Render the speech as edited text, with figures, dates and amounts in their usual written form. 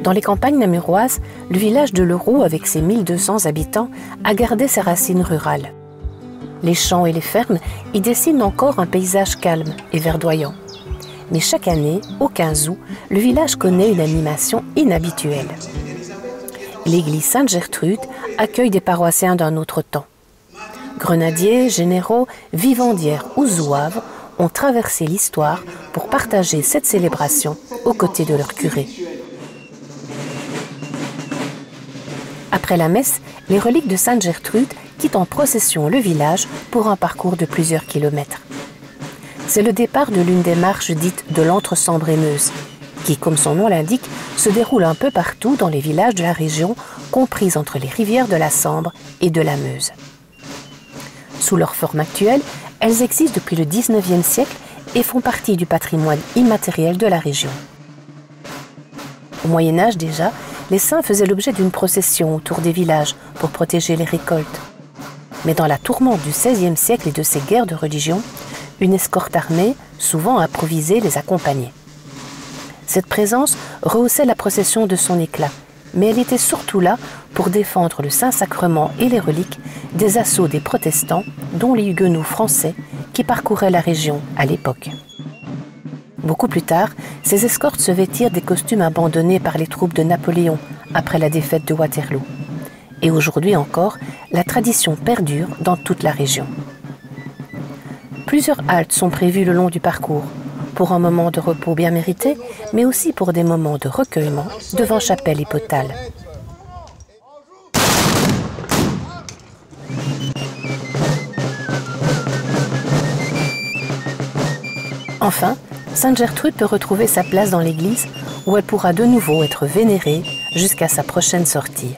Dans les campagnes namuroises, le village de Leroux, avec ses 1200 habitants, a gardé ses racines rurales. Les champs et les fermes y dessinent encore un paysage calme et verdoyant. Mais chaque année, au 15 août, le village connaît une animation inhabituelle. L'église Sainte-Gertrude accueille des paroissiens d'un autre temps. Grenadiers, généraux, vivandières ou zouaves ont traversé l'histoire pour partager cette célébration aux côtés de leur curé. Après la messe, les reliques de Sainte-Gertrude quittent en procession le village pour un parcours de plusieurs kilomètres. C'est le départ de l'une des marches dites de l'Entre-Sambre-et-Meuse, qui, comme son nom l'indique, se déroule un peu partout dans les villages de la région, compris entre les rivières de la Sambre et de la Meuse. Sous leur forme actuelle, elles existent depuis le XIXe siècle et font partie du patrimoine immatériel de la région. Au Moyen-Âge déjà, les saints faisaient l'objet d'une procession autour des villages pour protéger les récoltes. Mais dans la tourmente du XVIe siècle et de ses guerres de religion, une escorte armée, souvent improvisée, les accompagnait. Cette présence rehaussait la procession de son éclat, mais elle était surtout là pour défendre le Saint-Sacrement et les reliques des assauts des protestants, dont les huguenots français, qui parcouraient la région à l'époque. Beaucoup plus tard, ces escortes se vêtirent des costumes abandonnés par les troupes de Napoléon après la défaite de Waterloo. Et aujourd'hui encore, la tradition perdure dans toute la région. Plusieurs haltes sont prévues le long du parcours, pour un moment de repos bien mérité, mais aussi pour des moments de recueillement devant chapelle et potale. Enfin, Sainte-Gertrude peut retrouver sa place dans l'église où elle pourra de nouveau être vénérée jusqu'à sa prochaine sortie.